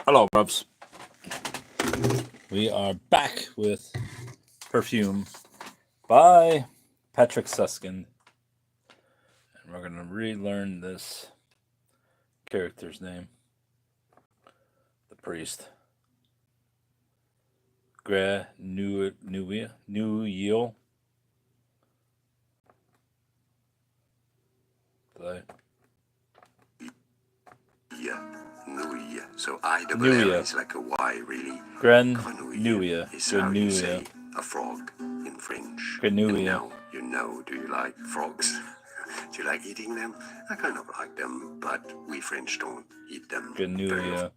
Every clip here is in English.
Hello, Rubs. We are back with Perfume by Patrick Suskind. And we're going to relearn this character's name. The priest. Nuyil. Yeah, Nuya. So I-double-L is like a Y, really. Granuia. Is how you say a frog in French. Granuia. Now you know, do you like frogs? Do you like eating them? I kind of like them, but we French don't eat them. Granuia.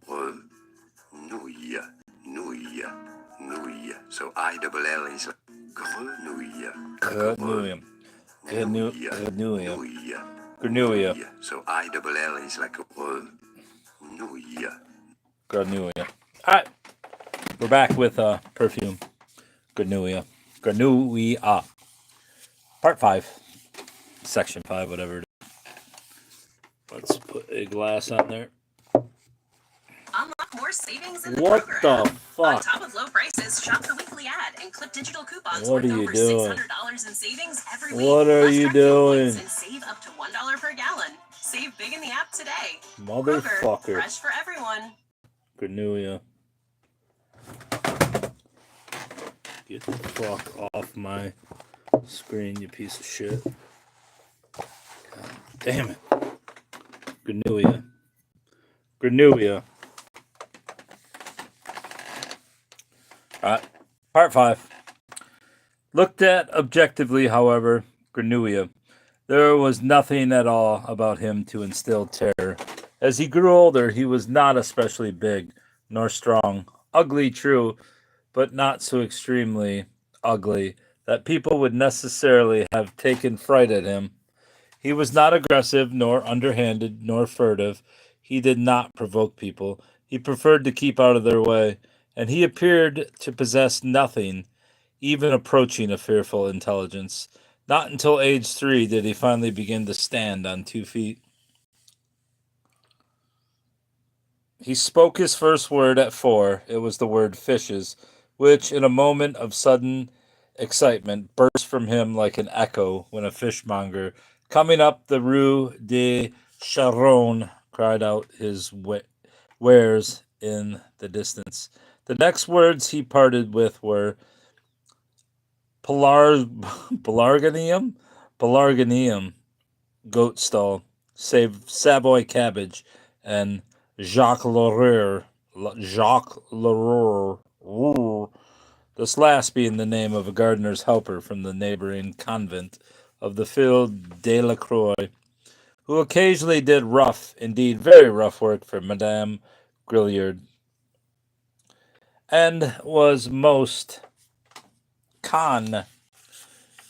Nuya, Nuya, Nuya. So I-double-L is like Granuia. Granuia. Granuia. Granuia. So I-double-L is like a Nuya. Granuia. Alright. We're back with Perfume. Granuia. Granuia. Part 5. Section 5, whatever it is. Let's put a glass on there. Unlock more savings in the What program. the fuck? On top of low prices, shop the weekly ad and clip digital coupons What worth are you over doing? $600 in savings every week. What are Plus, you track fuel doing? points and save up to $1 per gallon. Save big in the app today. Motherfucker. Kroger, fresh for everyone. Granuia. Get the fuck off my screen, you piece of shit. God damn it. Granuia. Granuia. Alright. Part 5. Looked at objectively, however, Granuia. There was nothing at all about him to instill terror. As he grew older, he was not especially big, nor strong. Ugly, true, but not so extremely ugly that people would necessarily have taken fright at him. He was not aggressive, nor underhanded, nor furtive. He did not provoke people. He preferred to keep out of their way, and he appeared to possess nothing, even approaching a fearful intelligence. Not until age 3 did he finally begin to stand on 2 feet. He spoke his first word at 4. It was the word fishes, which, in a moment of sudden excitement, burst from him like an echo when a fishmonger, coming up the Rue de Charonne, cried out his wares in the distance. The next words he parted with were Pelargonium, goat stall, Savoy cabbage, and Jacques Leroux. This last being the name of a gardener's helper from the neighboring convent of the Fille de la Croix, who occasionally did rough, indeed very rough work for Madame Grilliard, and was most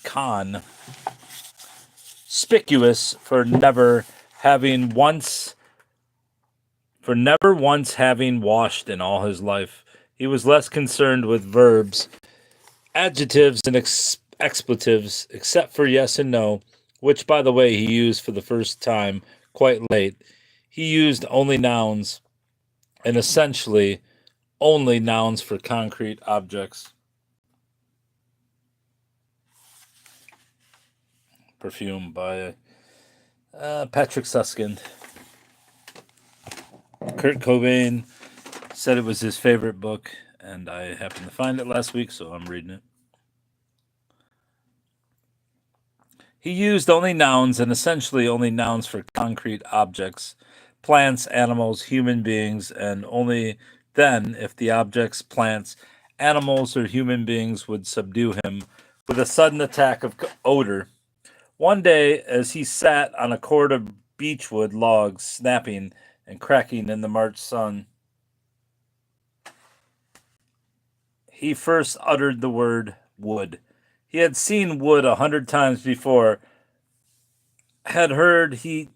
conspicuous for never once having washed in all his life. He was less concerned with verbs, adjectives, and expletives, except for yes and no, which, by the way, he used for the first time quite late. He used only nouns, and essentially only nouns for concrete objects. Perfume by Patrick Suskind. Kurt Cobain said it was his favorite book, and I happened to find it last week, so I'm reading it. He used only nouns, and essentially only nouns for concrete objects, plants, animals, human beings, and only then if the objects, plants, animals, or human beings would subdue him with a sudden attack of odor. One day, as he sat on a cord of beechwood logs, snapping and cracking in the March sun, he first uttered the word wood. He had seen wood 100 times before, had heard the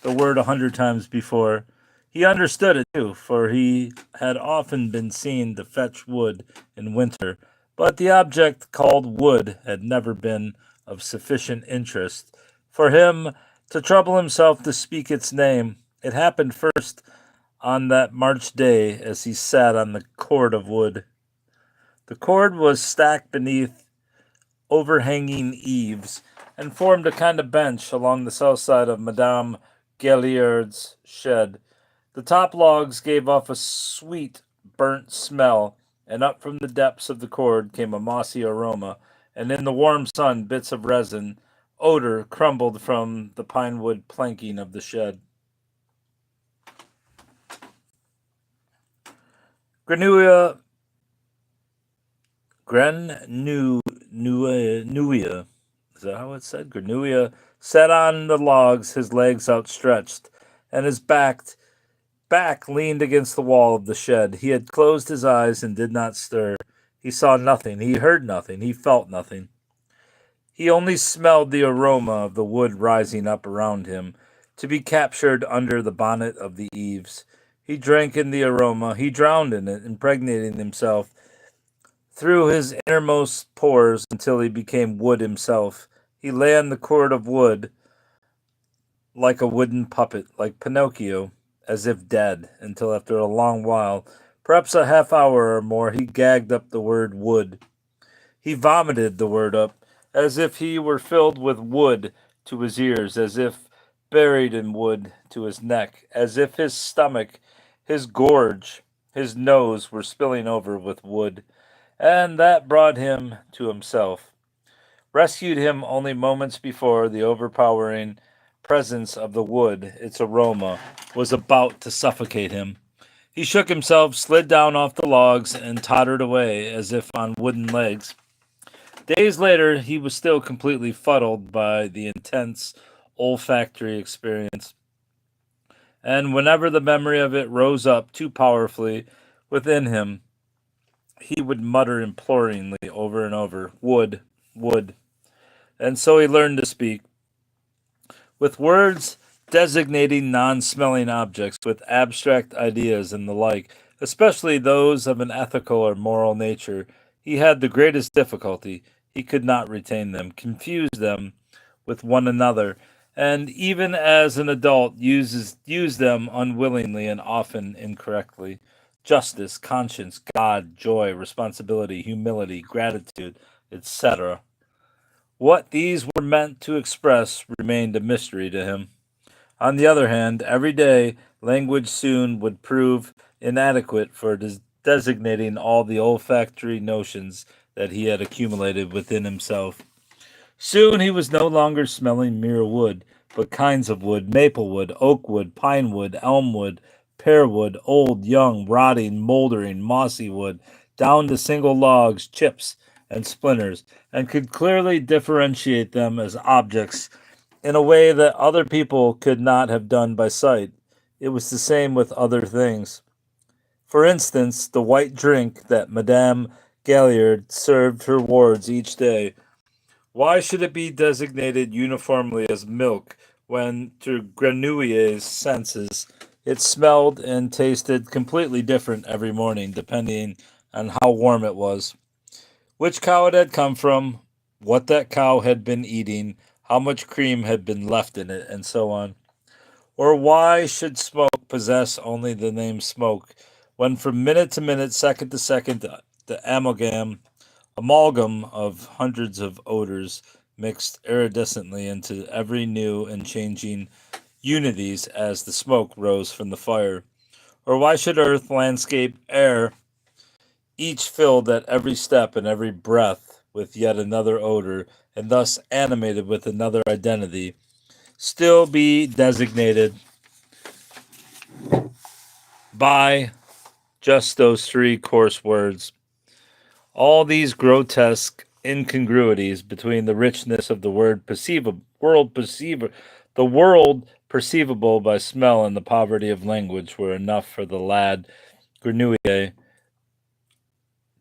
word 100 times before. He understood it too, for he had often been seen to fetch wood in winter, but the object called wood had never been of sufficient interest for him to trouble himself to speak its name. It happened first on that March day as he sat on the cord of wood. The cord was stacked beneath overhanging eaves and formed a kind of bench along the south side of Madame Galliard's shed. The top logs gave off a sweet, burnt smell, and up from the depths of the cord came a mossy aroma, and in the warm sun bits of resin odor crumbled from the pine wood planking of the shed. Granuia Granuia, is that how it's said? Granuia sat on the logs, his legs outstretched, and his back leaned against the wall of the shed. He had closed his eyes and did not stir. He saw nothing, he heard nothing, he felt nothing. He only smelled the aroma of the wood rising up around him, to be captured under the bonnet of the eaves. He drank in the aroma, he drowned in it, impregnating himself through his innermost pores until he became wood himself. He lay on the cord of wood like a wooden puppet, like Pinocchio, as if dead, until after a long while, perhaps a half hour or more, he gagged up the word wood. He vomited the word up, as if he were filled with wood to his ears, as if buried in wood to his neck, as if his stomach, his gorge, his nose were spilling over with wood. And that brought him to himself, rescued him only moments before the overpowering presence of the wood, its aroma, was about to suffocate him. He shook himself, slid down off the logs, and tottered away as if on wooden legs. Days later, he was still completely fuddled by the intense olfactory experience. And whenever the memory of it rose up too powerfully within him, he would mutter imploringly over and over, wood, wood. And so he learned to speak. With words designating non smelling objects, with abstract ideas and the like, especially those of an ethical or moral nature, he had the greatest difficulty. He could not retain them, confuse them with one another, and even as an adult used them unwillingly and often incorrectly. Justice, conscience, God, joy, responsibility, humility, gratitude, etc. What these were meant to express remained a mystery to him. On the other hand, every day language soon would prove inadequate for designating all the olfactory notions that he had accumulated within himself. Soon he was no longer smelling mere wood, but kinds of wood, maple wood, oak wood, pine wood, elm wood, pear wood, old, young, rotting, moldering, mossy wood, down to single logs, chips, and splinters, and could clearly differentiate them as objects in a way that other people could not have done by sight. It was the same with other things. For instance, the white drink that Madame Galliard served her wards each day. Why should it be designated uniformly as milk when, to Grenouille's senses, it smelled and tasted completely different every morning, depending on how warm it was, which cow it had come from, what that cow had been eating, how much cream had been left in it, and so on? Or why should smoke possess only the name smoke, when from minute to minute, second to second, the amalgam of hundreds of odors mixed iridescently into every new and changing unities as the smoke rose from the fire? Or why should earth, landscape, air, each filled at every step and every breath with yet another odor, and thus animated with another identity, still be designated by just those three coarse words? All these grotesque incongruities between the richness of the the world perceivable by smell and the poverty of language were enough for the lad Grenouille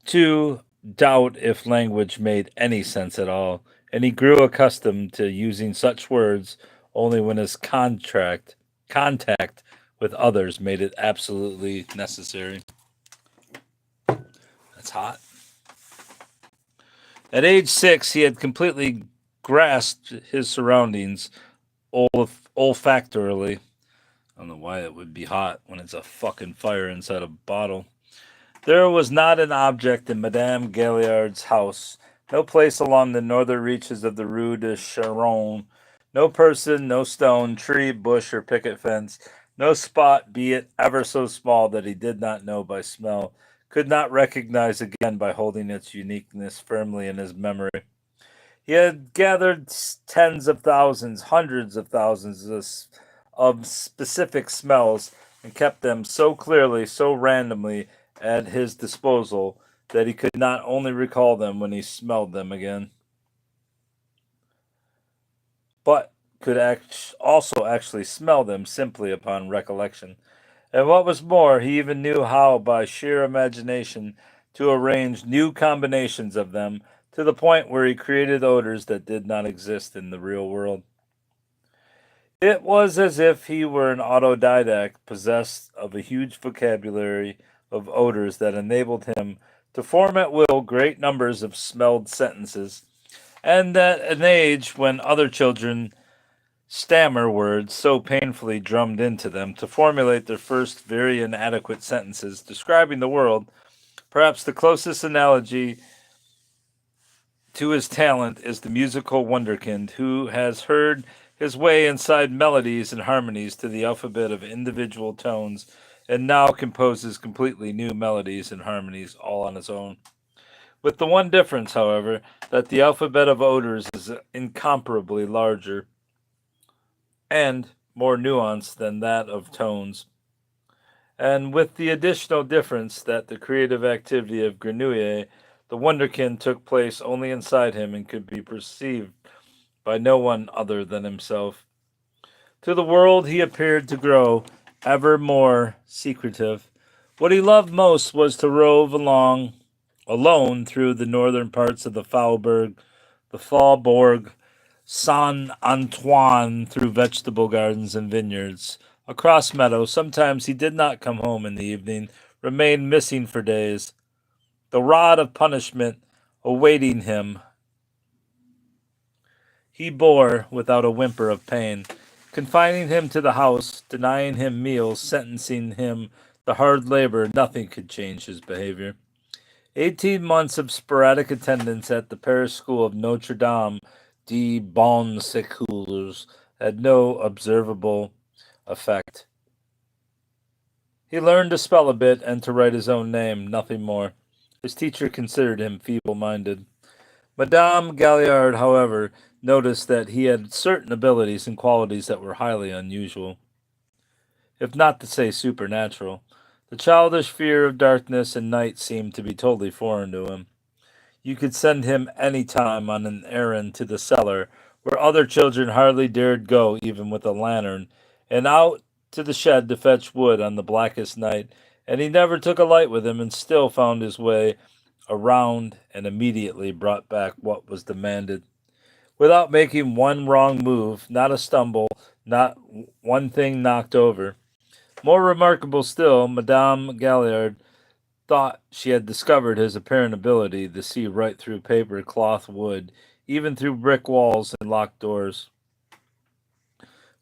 to doubt if language made any sense at all, and he grew accustomed to using such words only when his contact with others made it absolutely necessary. That's hot. At age 6, he had completely grasped his surroundings olfactorily. don't know why it would be hot when it's a fucking fire inside a bottle. There was not an object in Madame Galliard's house, no place along the northern reaches of the Rue de Charonne, no person, no stone, tree, bush, or picket fence, no spot, be it ever so small, that he did not know by smell, could not recognize again by holding its uniqueness firmly in his memory. He had gathered tens of thousands, hundreds of thousands of specific smells and kept them so clearly, so randomly at his disposal that he could not only recall them when he smelled them again, but could also actually smell them simply upon recollection. And what was more, he even knew how, by sheer imagination, to arrange new combinations of them to the point where he created odors that did not exist in the real world. It was as if he were an autodidact possessed of a huge vocabulary of odors that enabled him to form at will great numbers of smelled sentences, and at an age when other children stammer words so painfully drummed into them to formulate their first very inadequate sentences describing the world. Perhaps the closest analogy to his talent is the musical wonderkind who has heard his way inside melodies and harmonies to the alphabet of individual tones and now composes completely new melodies and harmonies all on his own. With the one difference, however, that the alphabet of odors is incomparably larger and more nuanced than that of tones, and with the additional difference that the creative activity of Grenouille, the wonderkind, took place only inside him and could be perceived by no one other than himself. To the world he appeared to grow ever more secretive. What he loved most was to rove along alone through the northern parts of the Faubourg Saint Antoine, through vegetable gardens and vineyards, across meadows. Sometimes he did not come home in the evening, remained missing for days, the rod of punishment awaiting him. He bore without a whimper of pain, confining him to the house, denying him meals, sentencing him to hard labor. Nothing could change his behavior. 18 months of sporadic attendance at the parish school of Notre Dame de Bon Secours had no observable effect. He learned to spell a bit and to write his own name, nothing more. His teacher considered him feeble-minded. Madame Galliard, however, noticed that he had certain abilities and qualities that were highly unusual, if not to say supernatural. The childish fear of darkness and night seemed to be totally foreign to him. You could send him any time on an errand to the cellar, where other children hardly dared go even with a lantern, and out to the shed to fetch wood on the blackest night, and he never took a light with him and still found his way around and immediately brought back what was demanded, without making one wrong move, not a stumble, not one thing knocked over. More remarkable still, Madame Galliard thought she had discovered his apparent ability to see right through paper, cloth, wood, even through brick walls and locked doors.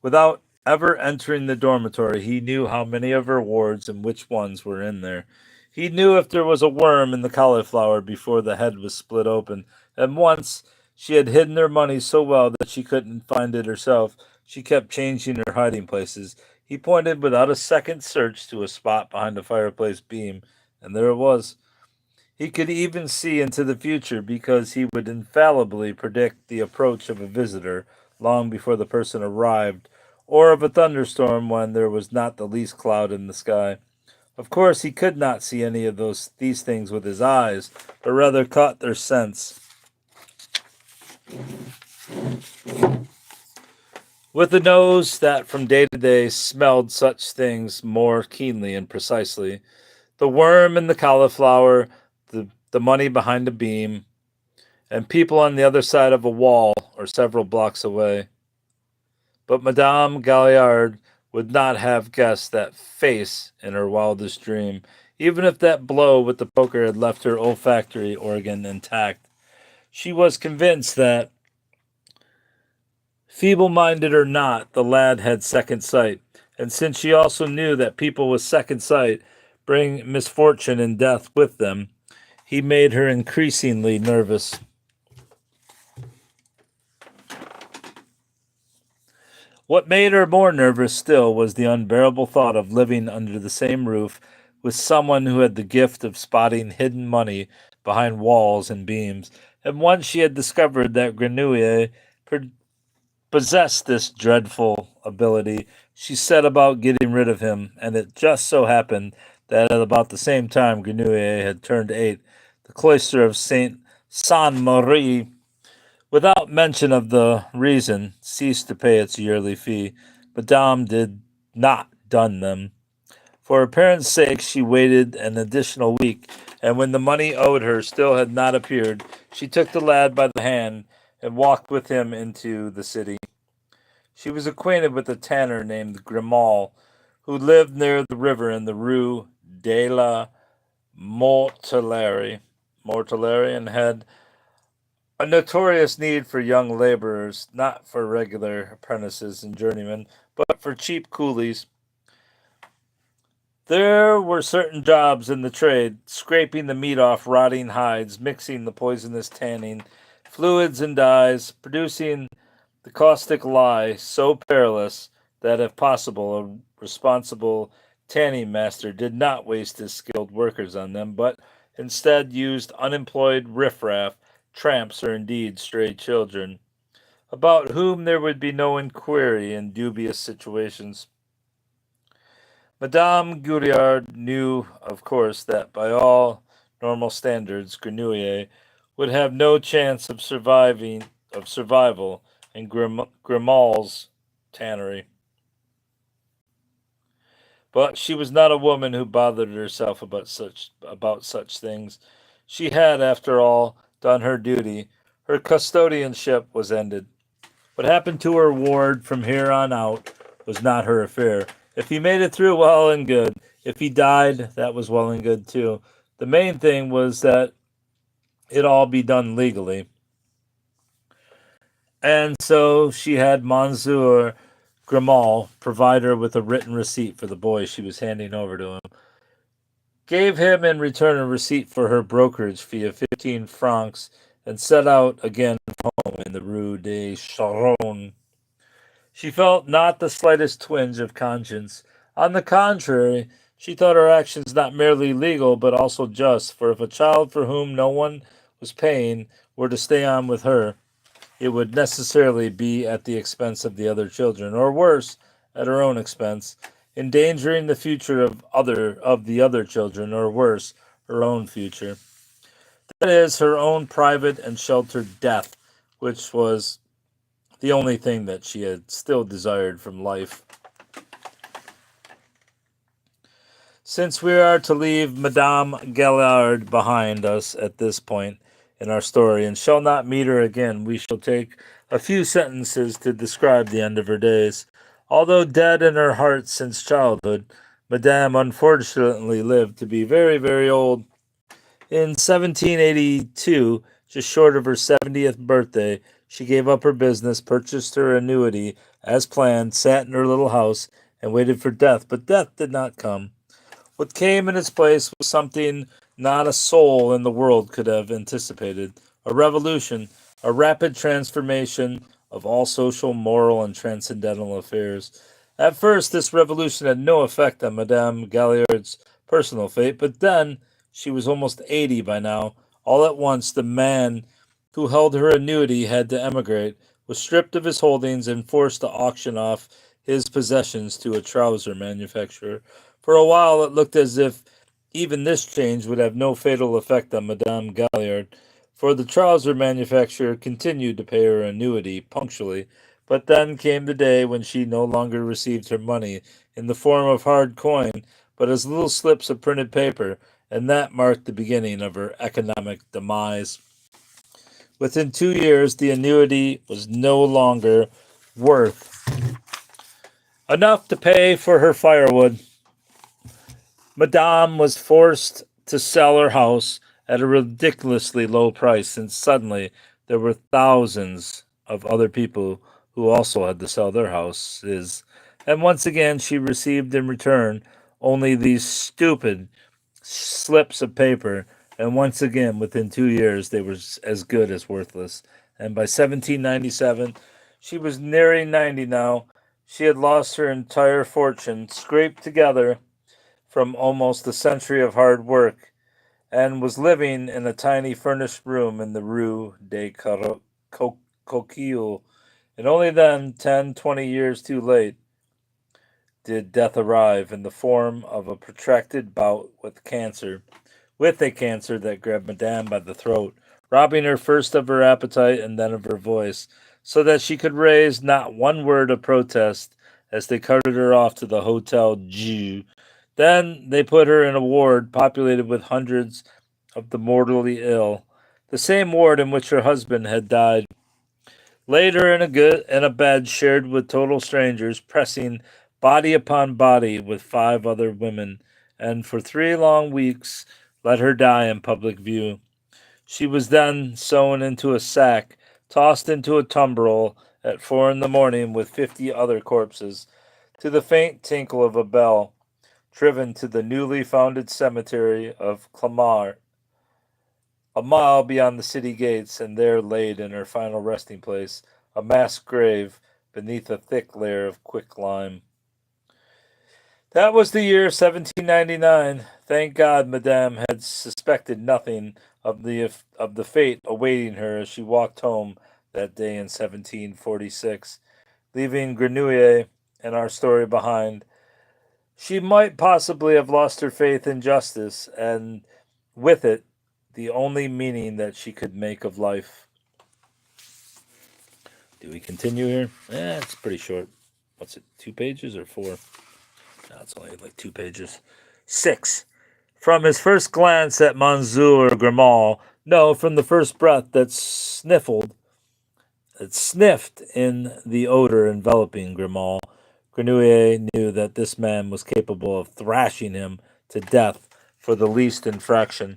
Without ever entering the dormitory, he knew how many of her wards and which ones were in there. He knew if there was a worm in the cauliflower before the head was split open, and once she had hidden her money so well that she couldn't find it herself. She kept changing her hiding places. He pointed without a second search to a spot behind the fireplace beam, and there it was. He could even see into the future because he would infallibly predict the approach of a visitor long before the person arrived, or of a thunderstorm when there was not the least cloud in the sky. Of course, he could not see any of these things with his eyes, but rather caught their sense with a nose that from day to day smelled such things more keenly and precisely. The worm in the cauliflower, the money behind a beam, and people on the other side of a wall or several blocks away. But Madame Galliard would not have guessed that face in her wildest dream, even if that blow with the poker had left her olfactory organ intact. She was convinced that, feeble-minded or not, the lad had second sight, And since she also knew that people with second sight bring misfortune and death with them, he made her increasingly nervous. What made her more nervous still was the unbearable thought of living under the same roof with someone who had the gift of spotting hidden money behind walls and beams. And once she had discovered that Grenouille possessed this dreadful ability, she set about getting rid of him, and it just so happened that at about the same time Grenouille had turned 8, the cloister of Saint Saint Marie, without mention of the reason, ceased to pay its yearly fee. Madame did not dun them. For her parents' sake, she waited an additional week, and when the money owed her still had not appeared, she took the lad by the hand and walked with him into the city. She was acquainted with a tanner named Grimal, who lived near the river in the Rue de la Mortellerie, and had a notorious need for young laborers, not for regular apprentices and journeymen, but for cheap coolies. There were certain jobs in the trade, scraping the meat off rotting hides, mixing the poisonous tanning fluids and dyes, producing the caustic lye so perilous that, if possible, a responsible tanning master did not waste his skilled workers on them, but instead used unemployed riffraff, tramps, or indeed stray children, about whom there would be no inquiry in dubious situations. Madame Gouriard knew, of course, that by all normal standards, Grenouille would have no chance of survival in Grimal's tannery. But she was not a woman who bothered herself about such things. She had, after all, done her duty. Her custodianship was ended. What happened to her ward from here on out was not her affair. If he made it through, well and good. If he died, that was well and good too. The main thing was that it all be done legally. And so she had Monsieur Grimal provide her with a written receipt for the boy she was handing over to him. Gave him in return a receipt for her brokerage fee of 15 francs, and set out again home in the Rue de Charonne. She felt not the slightest twinge of conscience. On the contrary, she thought her actions not merely legal, but also just, for if a child for whom no one was paying were to stay on with her, it would necessarily be at the expense of the other children, or worse, at her own expense, endangering the future of the other children, or worse, her own future. That is, her own private and sheltered death, which was the only thing that she had still desired from life. Since we are to leave Madame Galliard behind us at this point in our story and shall not meet her again, we shall take a few sentences to describe the end of her days. Although dead in her heart since childhood, Madame unfortunately lived to be very, very old. In 1782, just short of her 70th birthday, she gave up her business, purchased her annuity as planned, sat in her little house, and waited for death. But death did not come. What came in its place was something not a soul in the world could have anticipated: a revolution, a rapid transformation of all social, moral, and transcendental affairs. At first, this revolution had no effect on Madame Galliard's personal fate, but then, she was almost 80 by now. All at once, the man who held her annuity had to emigrate, was stripped of his holdings, and forced to auction off his possessions to a trouser manufacturer. For a while, it looked as if even this change would have no fatal effect on Madame Galliard, for the trouser manufacturer continued to pay her annuity punctually. But then came the day when she no longer received her money in the form of hard coin, but as little slips of printed paper, and that marked the beginning of her economic demise. Within 2 years, the annuity was no longer worth enough to pay for her firewood. Madame was forced to sell her house at a ridiculously low price, since suddenly there were thousands of other people who also had to sell their houses And once again, she received in return only these stupid slips of paper. And once again, within 2 years, they were as good as worthless. And by 1797, she was nearing 90 now. She had lost her entire fortune, scraped together from almost a century of hard work, and was living in a tiny furnished room in the Rue des Coquilles. And only then, 10, 20 years too late, did death arrive in the form of a protracted bout with a cancer that grabbed Madame by the throat, robbing her first of her appetite and then of her voice, so that she could raise not one word of protest as they carted her off to the Hotel Dieu. Then they put her in a ward populated with hundreds of the mortally ill, the same ward in which her husband had died. Later, in a bed shared with total strangers, pressing body upon body with 5 other women, and for 3 long weeks let her die in public view. She was then sewn into a sack, tossed into a tumbrel at 4 in the morning with 50 other corpses, to the faint tinkle of a bell, driven to the newly founded cemetery of Clamart, a mile beyond the city gates, and there laid in her final resting place, a mass grave beneath a thick layer of quicklime. That was the year 1799. Thank God Madame had suspected nothing of the fate awaiting her as she walked home that day in 1746, leaving Grenouille and our story behind. She might possibly have lost her faith in justice, and with it, the only meaning that she could make of life. Do we continue here? It's pretty short. What's it, 2 pages or 4? No, it's only like 2 pages. 6. From his first glance at Monsieur Grimaud, no, from the first breath that sniffed in the odor enveloping Grimaud, Grenouille knew that this man was capable of thrashing him to death for the least infraction.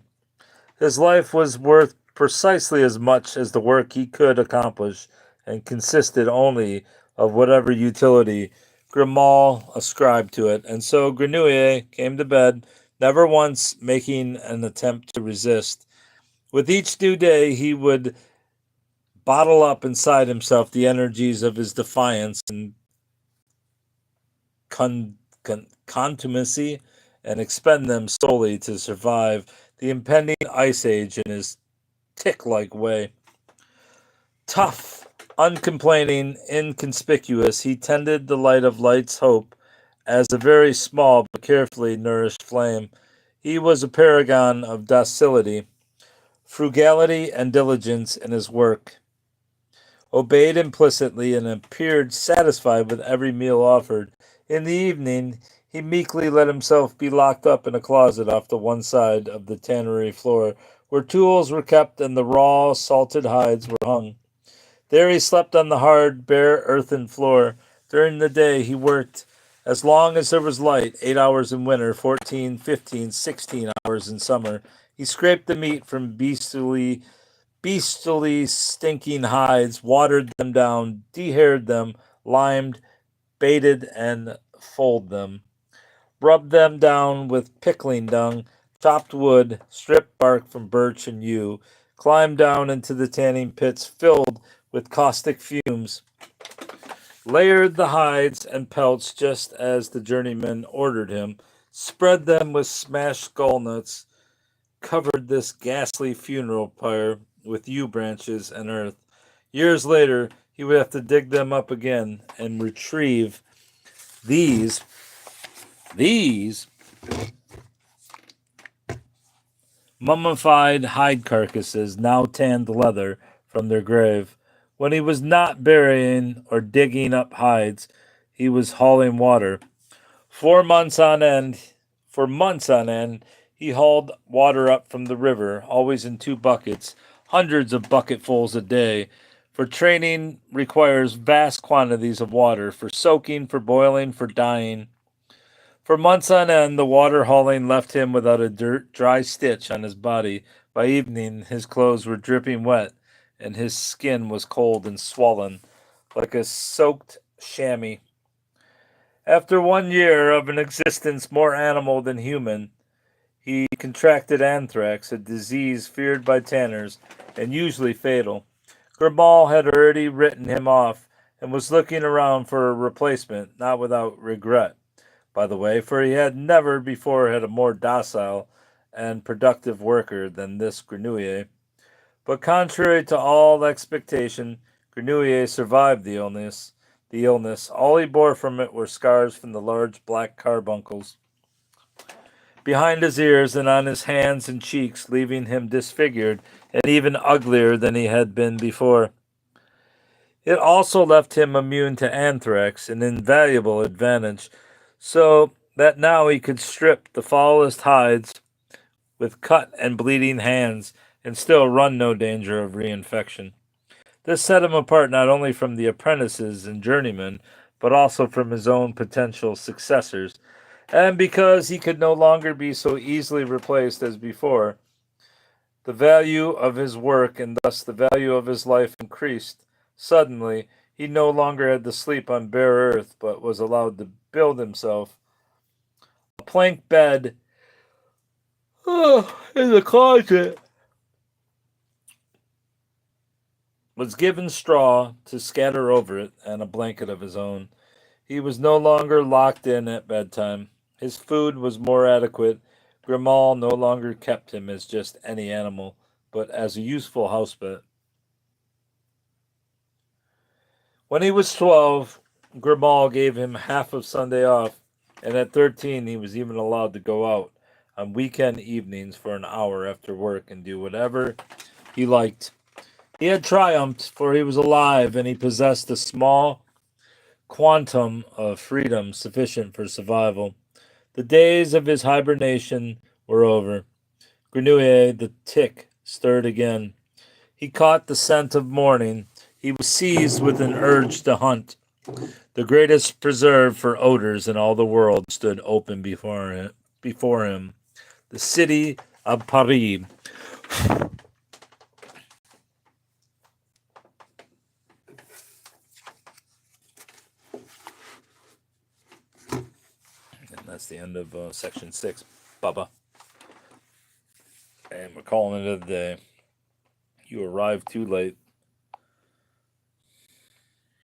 His life was worth precisely as much as the work he could accomplish, and consisted only of whatever utility Grimaud ascribed to it. And so Grenouille came to bed, never once making an attempt to resist. With each new day, he would bottle up inside himself the energies of his defiance and contumacy, and expend them solely to survive the impending ice age in his tick-like way. Tough, uncomplaining, inconspicuous, he tended the light of life's hope as a very small but carefully nourished flame. He was a paragon of docility, frugality, and diligence in his work, obeyed implicitly, and appeared satisfied with every meal offered. In the evening, he meekly let himself be locked up in a closet off the one side of the tannery floor, where tools were kept and the raw, salted hides were hung. There he slept on the hard, bare earthen floor. During the day he worked as long as there was light, 8 hours in winter, 14, 15, 16 hours in summer. He scraped the meat from beastly stinking hides, watered them down, dehaired them, limed, baited, and fulled them, rubbed them down with pickling dung, chopped wood, stripped bark from birch and yew, climbed down into the tanning pits filled with caustic fumes, layered the hides and pelts just as the journeyman ordered him, spread them with smashed skull nuts, covered this ghastly funeral pyre with yew branches and earth. Years later, he would have to dig them up again and retrieve these mummified hide carcasses, now tanned leather, from their grave. When he was not burying or digging up hides, he was hauling water. For months on end, he hauled water up from the river, always in 2 buckets, hundreds of bucketfuls a day. For training requires vast quantities of water, for soaking, for boiling, for dyeing. For months on end, the water hauling left him without a dry stitch on his body. By evening, his clothes were dripping wet, and his skin was cold and swollen, like a soaked chamois. After 1 year of an existence more animal than human, he contracted anthrax, a disease feared by tanners and usually fatal. Grimal had already written him off and was looking around for a replacement, not without regret, by the way, for he had never before had a more docile and productive worker than this Grenouille. But contrary to all expectation, Grenouille survived the illness. All he bore from it were scars from the large black carbuncles behind his ears and on his hands and cheeks, leaving him disfigured and even uglier than he had been before. It also left him immune to anthrax, an invaluable advantage, so that now he could strip the foulest hides with cut and bleeding hands and still run no danger of reinfection. This set him apart not only from the apprentices and journeymen, but also from his own potential successors. And because he could no longer be so easily replaced as before, the value of his work and thus the value of his life increased. Suddenly, he no longer had to sleep on bare earth, but was allowed to build himself a plank bed in the closet, was given straw to scatter over it, and a blanket of his own. He was no longer locked in at bedtime. His food was more adequate. Grimal no longer kept him as just any animal, but as a useful house pet. When he was 12, Grimal gave him half of Sunday off, and at 13 he was even allowed to go out on weekend evenings for an hour after work and do whatever he liked. He had triumphed, for he was alive, and he possessed a small quantum of freedom sufficient for survival. The days of his hibernation were over. Grenouille, the tick, stirred again. He caught the scent of morning. He was seized with an urge to hunt. The greatest preserve for odors in all the world stood open before him. The city of Paris. And that's the end of section 6. Bubba. And we're calling it a day. You arrived too late.